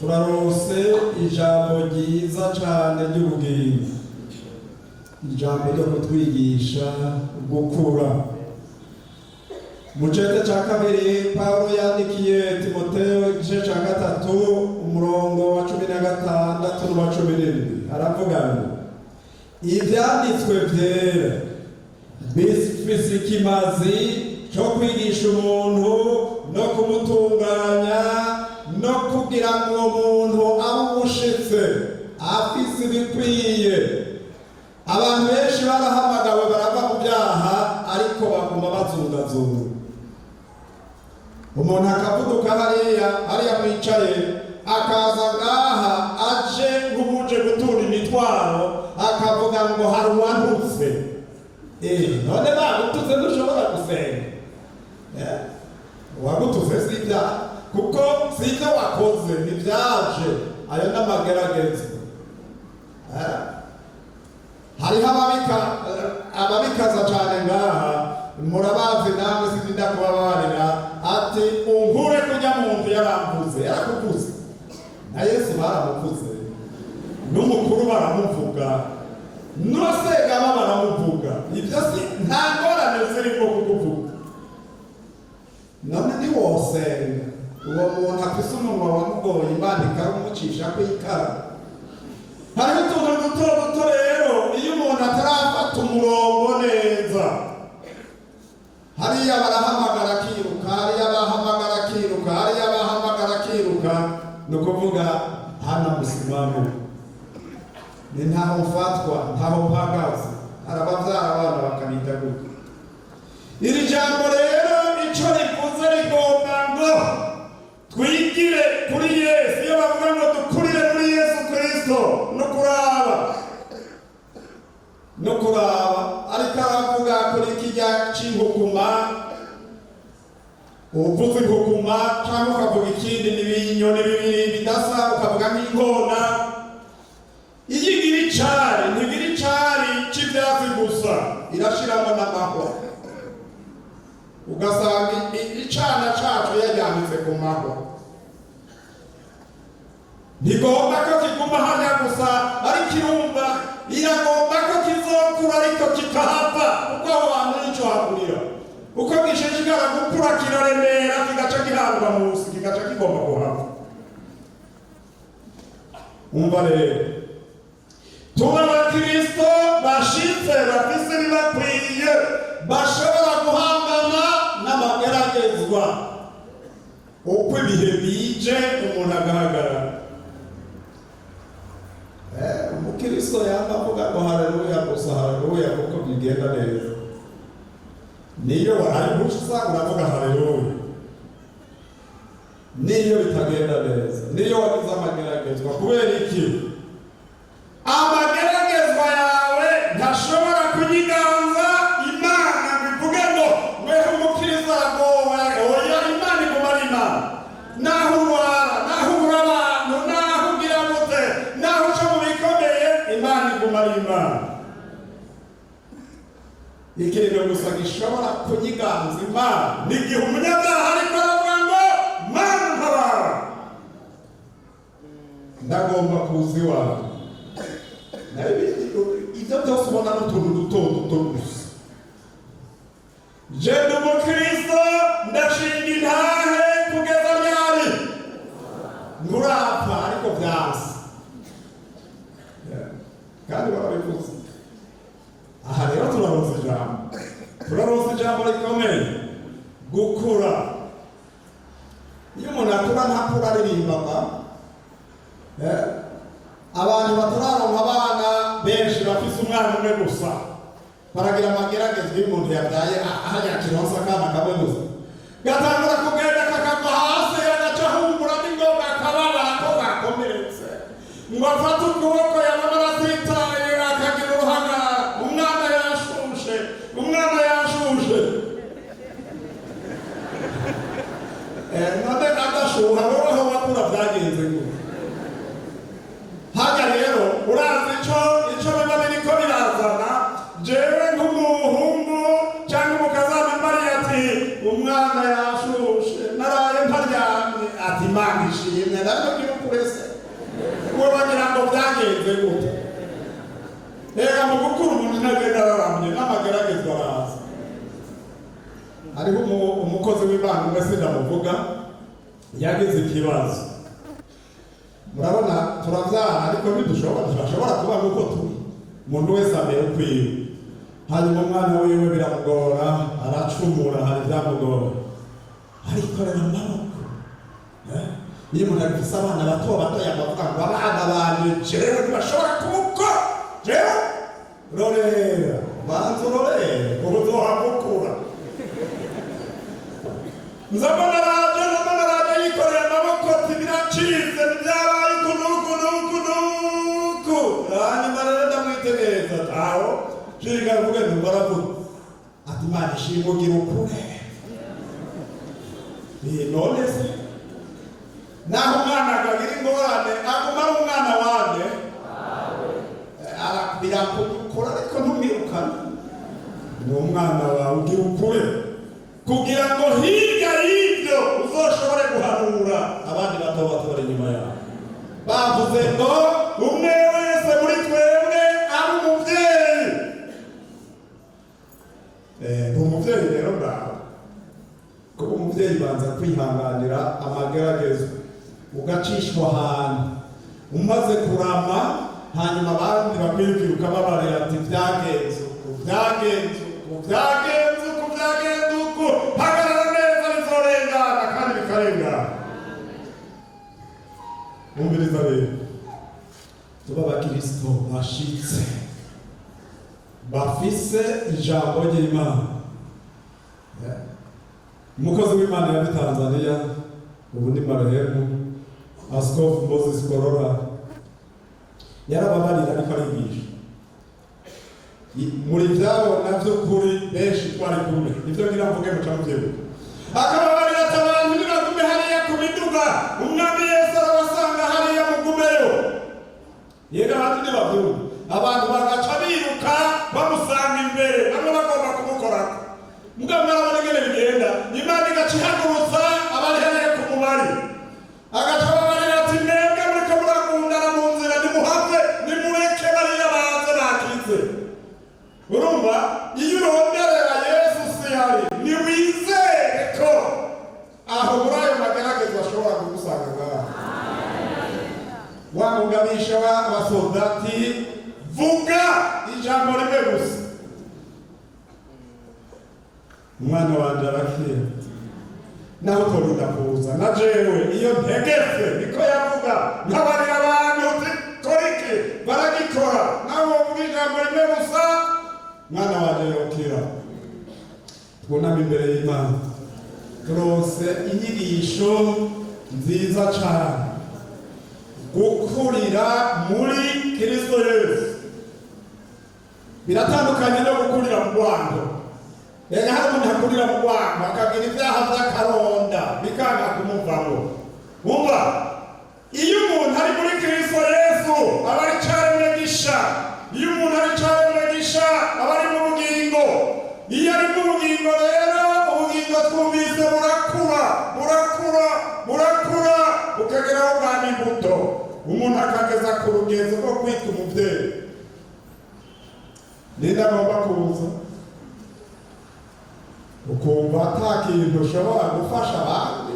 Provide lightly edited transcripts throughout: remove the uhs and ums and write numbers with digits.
turarose ijambo ryiza cyane ry'ubugingo, ijambo ryo kutwigisha gukura. Mu gice cya kabiri Pawulo yandikiye Timoteyo igice cya 3 umurongo wa 16 n'uwa 17 aravuga ngo ibyanditswe byera bifise ikimazi cyo kwigisha umuntu no kumutunganya no kugira ngo umuntu abe ubushitse afise ibikwiye. Abantu benshi barahamagawe barava mu byaha ariko baguma bazungazunga. Umuntu akavuduka hariya mwicaye akaza ngaha aje nk'uje gutura imitwaro akavuga ngo hari uwantutse. None bagututse ntushobora gusenga. Uwagututse si ibyaha kuko si ibyo wakoze ntibyaje, ayo n'amagerageza. Hariho ababikaza cyane ngaha, murabazi namwe sinda kubabarira ati unkure kujya mu nzu yaramvuze, yarakuvuze na Yesu baramuvuze, n'umukuru baramuvuga, n'abasegama baramuvuga. Ibyo si nta ngorane zirimo kukuvuga. None ntiwosenga uwo muntu afise umunwa wamugoye Imana ikarumucisha kw'ikara. Hariho utuntu duto duto rero iyo umuntu atarafata umurongo neza, hariya barahamagara akiruka, hariya bahamagara akiruka, hariya bahamagara akiruka, ni ukuvuga hana musimamo, ni ntaho mfatwa, ntaho mpagaze, arababyara abana bakabita gutya. Iri jambo rero icyo rivuze rigomba ngo twigire kuri Yesu. Iyo bavuga ngo dukurire muri Yesu Kristo no kuraba ariko aravuga kuri kijya cy'inkukuma, uvuze inkukuma cyangwa ukavuga ikindi n'ibinyoni bibiri bidasa ukavuga nk'ingona. Iyi ngiyi icari ntigira icari cy'ibyatsi gusa, irashiramo n'amahwa, ugasanga icana cacu yajyanitse ku mahwa. Ntigomba ko kiguma hanya gusa ariko irumva, iragomba ko kizokura ariko kikahava, kuko aho hantu nicyo hakurira. Uko gishishikara gukura kiraremera, kigaca gihabwa munsi, kigaca kigomba kuhava. Umva rero, tuba abakristo bashitse bafise ibibakwiye, bashobora guhangana n'amageragezwa. Uko ibihe bije umuntu agahagarara. Umukristo yamavuga ngo haleluya gusa, haleluya kuko bigenda neza. Niyo warayibuza uravuga haleluya, niyo bitagenda neza, niyo wagize amageragezwa. Kubera iki? Amageragezwa yawe ntashobora kunyiganza Imana bivuge ngo mweho umukristo aragowe. Oya, Imana iguma ari Imana. Naho urwara, naho ubura abantu, naho ugira gute, naho uca mu bikomeye, Imana iguma ari Imana. Ikintu gusa gishobora kunyiganza Imana ni igihe umunyabyaha ariko aravuga ngo Mana ntabara, ndagomba kuza iwawe. Ibyo byose ubona n'utuntu duto duto gusa. Je ndi umukristo, ndashinga intahe kugeza ryari? Nturapfa ariko byanze. Kandi barabivuze. Aha rero turaronse ijambo rikomeye, gukura. Iyo umuntu akura ntakura aririmbaga. Abantu batararonka abana benshi bafise umwana umwe gusa baragira amageragezwa. Iyo umuntu yabyaye ahajya kironsa akana kamwe gusa, gatangura kugenda kakava hasi, agaca ahungura n'ingoga akababara ko gakomeretse, ngo afate ukuboko yabona arasitaye akagira uruhagara. Umwana yashushe, umwana yashushe. None adashuha wowe aho wakura byagenze gute? Hajya rero urazi icyo biba biriko birazana. Jewe nk'umuhungu cyangwa umukazana Mariya ati umwana yashushe, naraye mparyamye, ati Imana ishimwe. Nabyo by'ukurese bimeze gute? Reka mu gukura umuntu ntagenda araramye n'amageragezwa araza. Hariho umukozi w'Imana umwe sindamuvuga yagize ikibazo. Murabona turabyara ariko ntidashobora kuba nk'uko turi. Umuntu wese amera ukwiwe. Hanyuma umwana wiwe biramugora, aracumura, hari ibyamugora. Arikorera amaboko. Iyo umuntu afise abana bato yamavuga ngo abana banje jewe ntibashobora kumukora. Jewe rorera, banza urorere, uzohamukura. Nzabona raje yikorera amaboko ati biracize byabaye kunuku. Hanyuma rero ndamwitegereza aho Shirika avuga ngo baravuga ati Imana ishimwe ugira ukure. None se naho umwana akagira ingorane aguma ari umwana wande arabira kudukora ariko ntumwirukane. Ni umwana wawe ugira ukure kugira ngo hirya y'ibyo uzoshobore guhanura abandi bato bari inyuma yawe. Bavuze ngo umwe wese muri twebwe ari umubyeyi. Umubyeyi rero ngaho kuko umubyeyi banza kwihanganira amageragezo ugacishwa ahantu umaze kurama, hanyuma abandi bakwiruka babarira ati byagenze uku hagarara neza bizorengana kandi bikarengana. Umviriza rero tuba abakristo bashitse bafise ijambo ry'Imana. Umukozi w'Imana ya Tanzania ubu ni marehemu Askofu Moses Korora yarababarira ariko arigisha muri byabo navyo kuri benshi twari kumwe ivyo ngira mvuge mu cyamuvyeho akababarira abantu nibagume hariya ku miduga umwami Yesu arabasanga hariya mugumeyo yega abantu nibavyumva abantu bagaca biruka bamusanga imbere bamwe bagomba kumukora muganga abagene bigenda Imana igaca ihagurutsa abari hariya ku mubari agaca babarira ati mwebwe muriko murakundana mu nzira nimuhave nimureke bariya baze bakize. Urumva iyo uronderera Yesu sihari niwizere ko aho muri ayo mageragezwa ashobora kugusanga ngaho. Wa mugabisha w'abasoldati vuga ijambo rimwe gusa. Umwana wanje arakira naho utorinda kuza na jewe iyo ntegetse niko yavuga nkabarira abantu koriki baragikora naho uvuga ijambo rimwe gusa mwana wanje yokira. Twuname imbere y'Imana turose inyigisho nziza cyane gukurira muri Kristo Yesu biratandukanye no gukurira mu Rwanda. Rega hari umuntu akurira mu Rwanda akagira ibyaha by'akaronda bikanga kumuvamo. Umva iyo umuntu ari muri Kristo Yesu aba ari cyaremwe gisha. Iyo umuntu ari cyaremwe gisha aba ari mu bugingo. Iyo ari mu bugingo rero ubugingo twumvise burakura ukageraho bwami buto umuntu akageza ku rugenzo rwo kwitwa umubyeyi. Ninde agomba kuza ukumva ata kintu ushobora gufasha abandi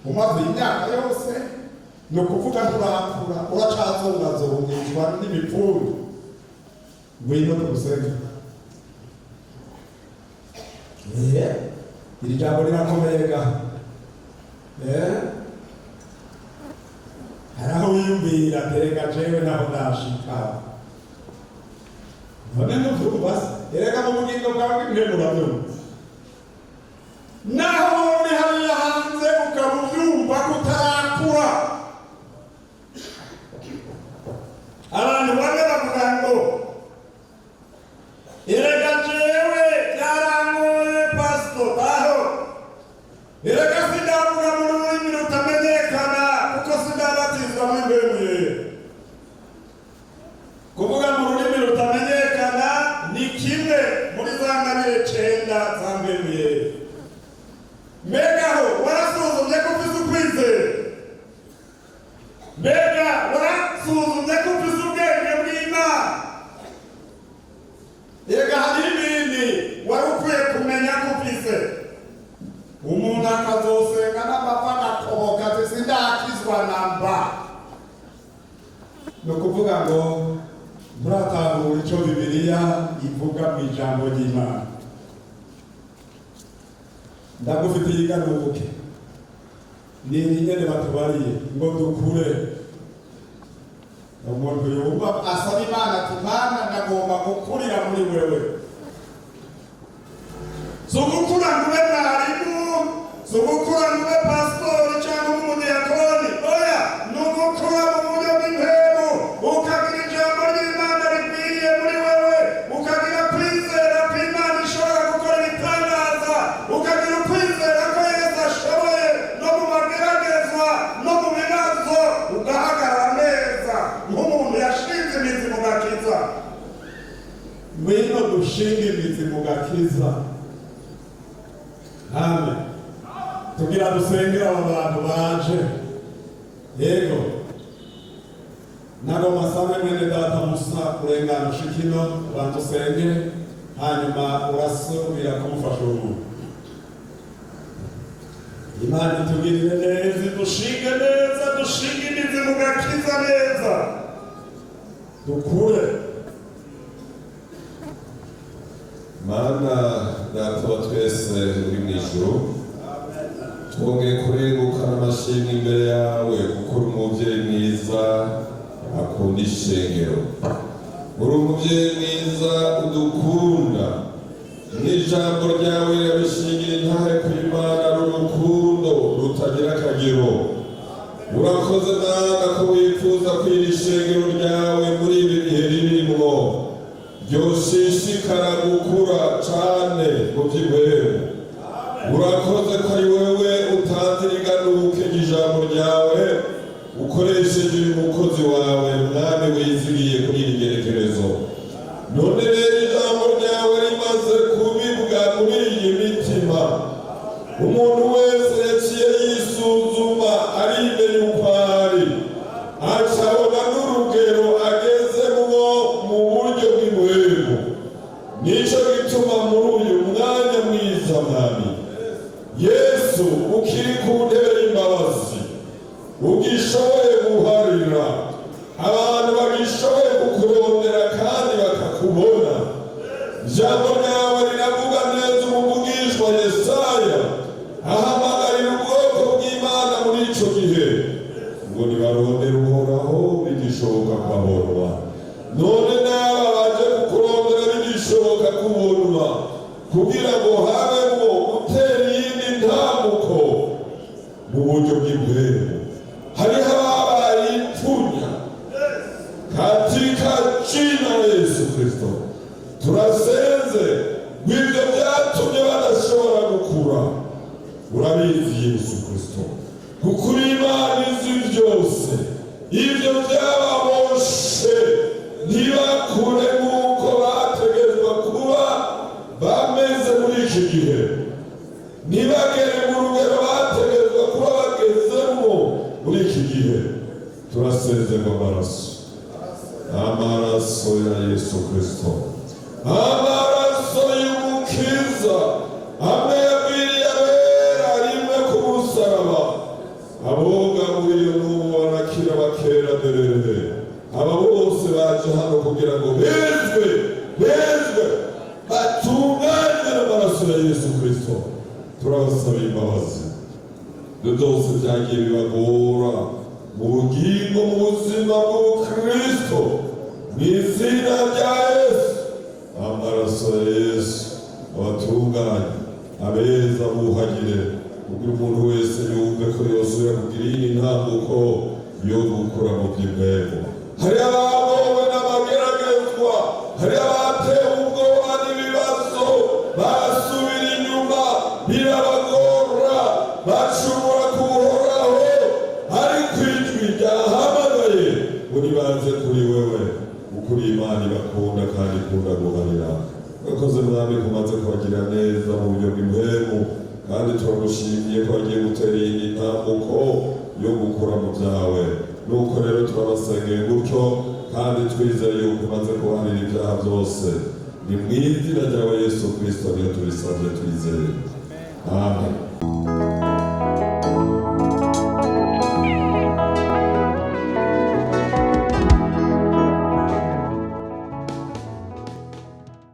umaze imyaka yose ni ukuvuga nturakura uracazungazungizwa n'imipfuru. Ngwino tugusenge. Iri jambo rirakomeye ga. Hari aho wiyumvira tereka jewe naho ndashika. None ntuvyumva se erega mu bugingo bwawe bw'intebe uravyumva. Naho uri hariya hanze ukabuvyumva kutarakura. Abantu bane bavuga ngo erega jewe byarangoye pastor aho erega sindavuga mu rurimi rutamenyekana kuko sindabatizwa mu mbemye. Kuvuga mu rurimi rutamenyekana ni kimwe muri za ngabire 9 za mbemye. Mbega ho warasuzumye ko ufise ukwizera? Mbega warasuzumye ko ufise ubwenge icyo Bibiliya ivuga mu ijambo ry'Imana. Ndagufitiye iganuke ni nyene batubariye ngo dukure. Umuntu yumva asaba Imana ati Mana ndagomba gukurira muri wewe. Sugukura ngube mwarimu, sugukura ngube pastori cyangwa umudiyakoni. Oya, nugukura mu buryo bw'impemu, ukagira ijambo ry'Imana rikwiye muri wewe, ukagira kwizera ko Imana ishobora gukora ibitangaza, ukagira kwizera ko Yesu ashoboye no mu mageragezwa no mu bibazo, ugahagarara neza nk'umuntu yashinze imizi mu gakiza. Ngwino dushinga imizi mu gakiza. Amen. Tugira dusengera aba bantu baje. Yego. Nabo masabe mwene data Musa kurengana ushikino abantu senge hanyuma urasubira kumufasha umuntu. Imana itugirire neza, dushinge neza, dushinge imizi mu gakiza neza. Dukure. Mana data wa twese uri mu ijuru, twongeye kurengukana amashimwe imbere yawe kuko uri umubyeyi mwiza akunda ishengero. Uri umubyeyi mwiza udukunda, n'ijambo ryawe rirabishingira intahe ku Imana n'urukundo rutagira akagero. Urakoze Mana ko wifuza ko iri shengero ryawe muri ibi bihe ririmo ryoshishikara gukura cane mu by'ibwemu. Urakoze ko ari wewe utanze iriganuke ry'ijambo ryawe ukoresheje uyu mukozi wawe Mwami wizigiye kuri iri gerekerezo. None rero ijambo ryawe rimaze kubibwa muri iyi mitima, umuntu wese yaciye yisuzuma arimenya uko ari, acabona n'urugero agezemwo mu buryo bw'ibwemu. Nico gituma muri uyu mwanya mwiza Mwami Yesu ukiri ku ntebe y'imbabazi, ugishoboye guharira abantu bagishoboye kukurondera kandi bakakubona. Ijambo ryawe riravuga neza, umuvugishwa Yesaya ahamagarira ubwoko bw'Imana muri ico gihe ngo nibarondere Uhoraho bigishoboka kubabonwa. None n'aba baje kukurondera bigishoboka kubonwa, kugira ngo habemwo gutera iyindi ntambuko mu buryo bw'ibwemu. Hariho ababaye impfunya katika jina la Yesu Kristo. Turasenze ngw'ivyo vyatumye badashobora gukura. Urabizi Yesu Kristo, kuko uri Imana izi vyose. Ivyo vyababoshe ntibakure nk'uko bategerezwa kuba bameze muri iki gihe, ntibagere mu rugero bategerezwa kuba bagezemo muri iki gihe. Turasezerwa amaraso ya Yesu Kristo, amaraso y'umukiza amwe yabiriye abera rimwe ku musaraba. Aboga muri iyo n'ubu barakira bakera derere. Aba bose baje hano kugira ngo bezwe batunganye n'amaraso ya Yesu Kristo. Turabasaba imbabazi byose byagiye bibagora mu bugingo, mu buzima bw'Ubukristo, mu izina rya Yesu. Amaraso ya Yesu abatunganye, abeza buhagire, kugira umuntu wese yumve ko yosubira kugira iyi ntambuko yo gukura mu by'ibwemu. Hari abagowe n'amageragezwa, hari abatewe ubwoba n'ibibazo, basubira inyuma birabagora, bacumura ku Uhoraho, ariko ijwi ryahamagaye ngo nibanze kuri wewe, ukuri Imana ibakunda kandi ikunda guharira. Urakoze Mwami kumaze kubagirira neza mu buryo bw'ibwemu, kandi turagushimiye ko wagiye gutera iyi ntambuko yo gukura mu byawe. Nuko rero turabasengeye gutyo kandi twizeye yuko umaze kubaharira ibyaha byose. Ni mu izina ryawe Yesu Kristo niyo tubisabye twizeye. Amen.